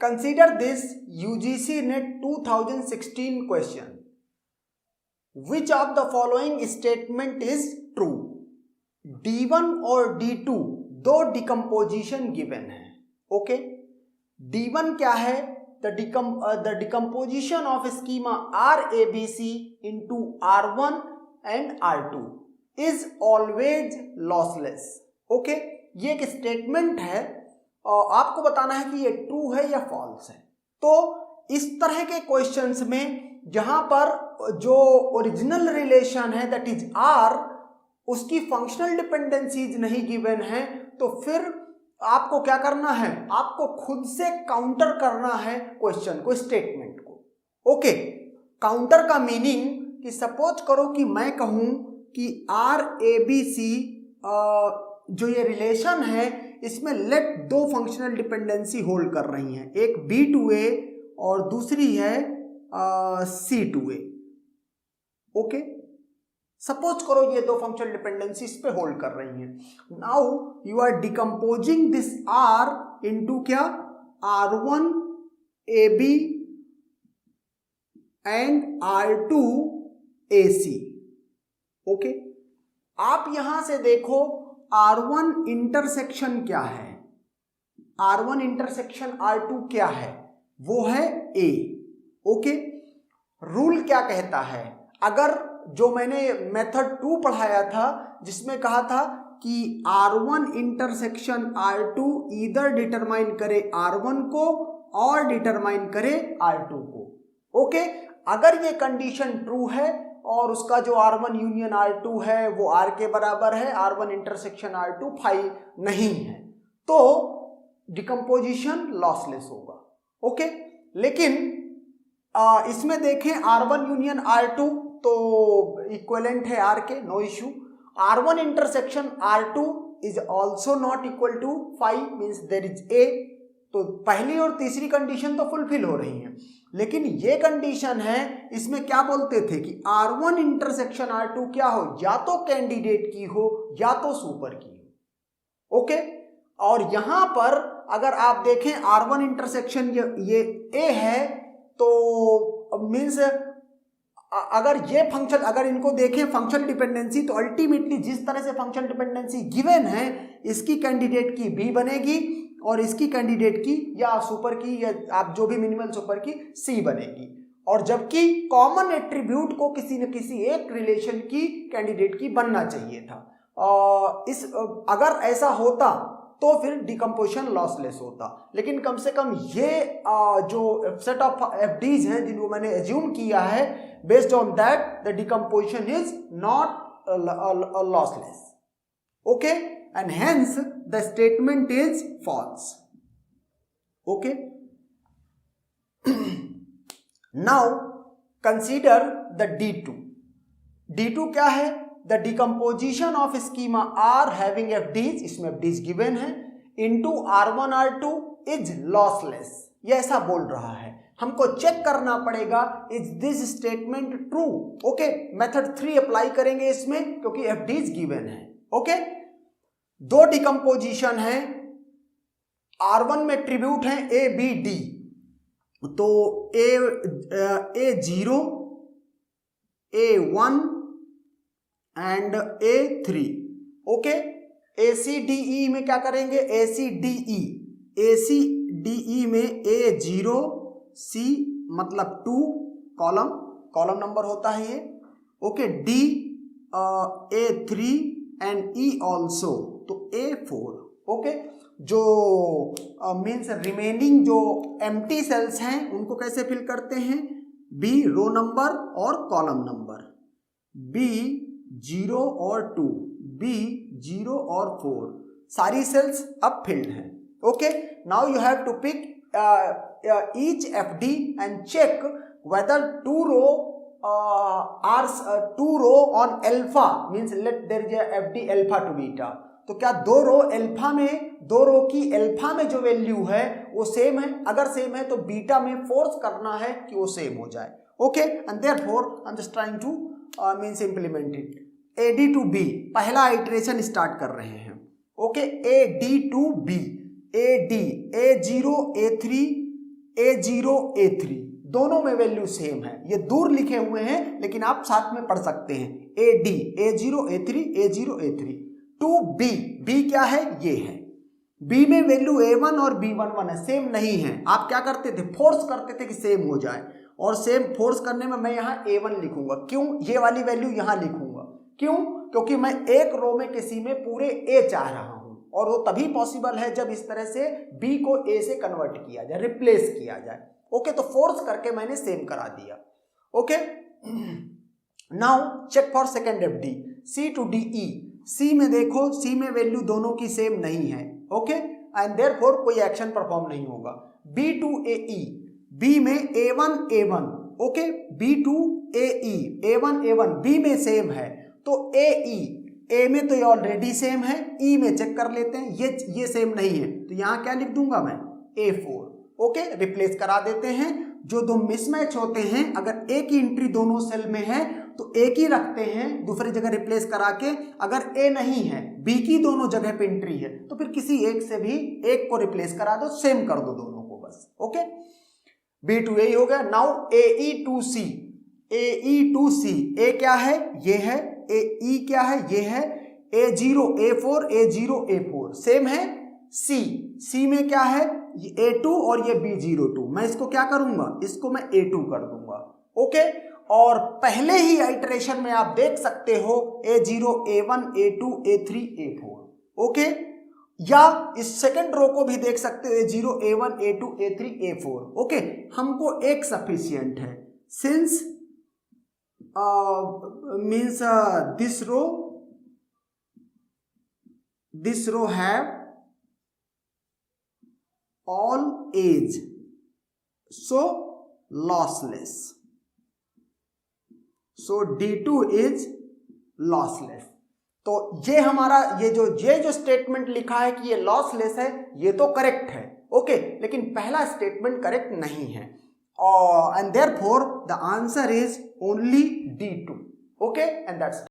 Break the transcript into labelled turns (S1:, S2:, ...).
S1: Consider this UGC NET 2016 question. Which of the following statement is true? D1 और D2 दो decomposition given है. Okay? D1 क्या है? The decomposition of schema RABC into R1 and R2 is always lossless. Okay? ये एक statement है और आपको बताना है कि ये ट्रू है या फॉल्स है. तो इस तरह के क्वेश्चंस में जहां पर जो ओरिजिनल रिलेशन है दैट इज आर, उसकी फंक्शनल डिपेंडेंसीज नहीं गिवन है, तो फिर आपको क्या करना है? आपको खुद से काउंटर करना है क्वेश्चन को, स्टेटमेंट को. ओके, काउंटर का मीनिंग कि सपोज करो कि मैं कहूं कि आर ए बी सी जो ये रिलेशन है इसमें लेट दो फंक्शनल डिपेंडेंसी होल्ड कर रही हैं, एक B2A और दूसरी है C2A. ओके, सपोज करो ये दो फंक्शनल डिपेंडेंसी इस पे होल्ड कर रही हैं. Now you are decomposing this R into क्या? R1 AB and R2 AC. Okay, आप यहां से देखो R1 इंटरसेक्शन क्या है, R1 इंटरसेक्शन R2 क्या है? वो है A. ओके, रूल क्या कहता है? अगर जो मैंने मेथड 2 पढ़ाया था जिसमें कहा था कि R1 इंटरसेक्शन R2 इधर डिटरमाइन करे R1 को और डिटरमाइन करे R2 को. ओके, अगर ये कंडीशन ट्रू है और उसका जो R1 यूनियन R2 है वो R के बराबर है, R1 इंटरसेक्शन R2 फाई नहीं है, तो डिकम्पोजिशन लॉसलेस होगा. ओके, लेकिन इसमें देखें R1 यूनियन R2 तो इक्विवेलेंट है R के, no issue. R1 intersection R2 is also not equal to phi, means there is A. तो पहली और तीसरी कंडीशन तो फुलफिल हो रही हैं, लेकिन ये कंडीशन है इसमें क्या बोलते थे कि R1 इंटरसेक्शन R2 क्या हो? या तो कैंडिडेट की हो या तो सुपर की हो. ओके, और यहां पर अगर आप देखें R1 इंटरसेक्शन ये A है, तो मीन्स अगर ये फंक्शन, अगर इनको देखें फंक्शन डिपेंडेंसी, तो अल्टीमेटली जिस तरह से फंक्शन डिपेंडेंसी गिवन है इसकी कैंडिडेट की B बनेगी और इसकी कैंडिडेट की या सुपर की या आप जो भी मिनिमल सुपर की C बनेगी. और जबकि कॉमन एट्रीब्यूट को किसी न किसी एक रिलेशन की कैंडिडेट की बनना चाहिए था. अगर ऐसा होता तो फिर डिकम्पोजिशन लॉसलेस होता. लेकिन कम से कम ये जो सेट ऑफ FDs हैं जिनको मैंने एज्यूम किया है, based on that the decomposition is not lossless. Okay, and hence the statement is false. Okay, now consider the D2. D2 क्या है? The decomposition of schema R having FDs, इसमें FDs given है, into R1 R2 is lossless. ये ऐसा बोल रहा है. हमको चेक करना पड़ेगा is this statement true. Okay, method 3 apply करेंगे इसमें क्योंकि FDs given है. ओके, दो डिकम्पोजिशन है, R1 में ट्रिब्यूट है A B D, तो A0 A1 and A3. Okay, ACDE में क्या करेंगे? ACDE में A0 C मतलब 2 कॉलम नंबर होता है ये. Okay, D A3 and E also, तो A4. ओके, जो मीन्स रिमेनिंग जो एम्प्टी सेल्स हैं उनको कैसे फिल करते हैं? B रो नंबर और कॉलम नंबर, B0 और 2, B0 और 4, सारी सेल्स अब फिल्ड हैं. Okay, now you have to pick each FD and check whether 2 row are 2 row on alpha, means let there is a FD alpha to beta. तो क्या दो रो की alpha में जो वैल्यू है वो सेम है? अगर सेम है तो बीटा में फोर्स करना है कि वो सेम हो जाए. Okay, and therefore I am just trying to means implement it. AD to B, पहला आइटरेशन स्टार्ट कर रहे हैं. Okay, AD to B, AD A0 A3 A0 A3 दोनों में वैल्यू सेम है। ये दूर लिखे हुए हैं लेकिन आप साथ में पढ़ सकते हैं। AD A0 A3 A0 A3 to B क्या है, ये है। B में वैल्यू A1 और B11 है, सेम नहीं है। आप क्या करते थे, फोर्स करते थे कि सेम हो जाए, और सेम फोर्स करने में मैं यहाँ A1 लिखूंगा। क्यों ये वाली वैल्यू यहाँ लिखूंगा, क्यों, क्योंकि मैं एक रो में किसी में पूरे A चाह रहा हूं, और वो तभी पॉसिबल है जब इस तरह से B को A से कन्वर्ट किया जाए, रिप्लेस किया जाए। ओके, तो फोर्स करके मैंने सेम करा दिया। Okay, now check for second FD C to DE। C में देखो, C में वैल्यू दोनों की सेम नहीं है। ओके, एंड देयरफॉर कोई एक्शन परफॉर्म नहीं होगा। B to AE, B में A1 A1, okay, B to AE A1 A1 B में सेम है, तो AE A में तो ये ऑलरेडी सेम है, E में चेक कर लेते हैं, ये सेम नहीं है, तो यहां क्या लिख दूंगा मैं, A4। ओके, रिप्लेस करा देते हैं। जो दो मिसमैच होते हैं, अगर एक ही एंट्री दोनों सेल में है तो एक ही रखते हैं, दूसरी जगह रिप्लेस करा के। अगर A नहीं है, B की दोनों जगह पे एंट्री है, तो फिर किसी एक से भी एक को रिप्लेस करा दो, सेम कर दो दोनों को बस। ओके, B to A हो गया। Now AE to C, AE to C, A क्या है, ये है, AE क्या है, ये है, A0 A4 A0 A4 same है। C में क्या है, ये A2 और ये B02, मैं इसको क्या करूंगा, इसको मैं A2 कर दूंगा। ओके, और पहले ही आइटरेशन में आप देख सकते हो A0 A1 A2 A3 A4। Okay, या इस सेकंड रो को भी देख सकते हो, A0 A1 A2 A3 A4। Okay, हमको एक सफिशियंट है, since means this row have all age, so lossless, so D2 is lossless। तो ये हमारा ये जो स्टेटमेंट लिखा है कि ये लॉसलेस है, ये तो करेक्ट है। ओके, लेकिन पहला स्टेटमेंट करेक्ट नहीं है, and therefore the answer is only D2। Okay, and that's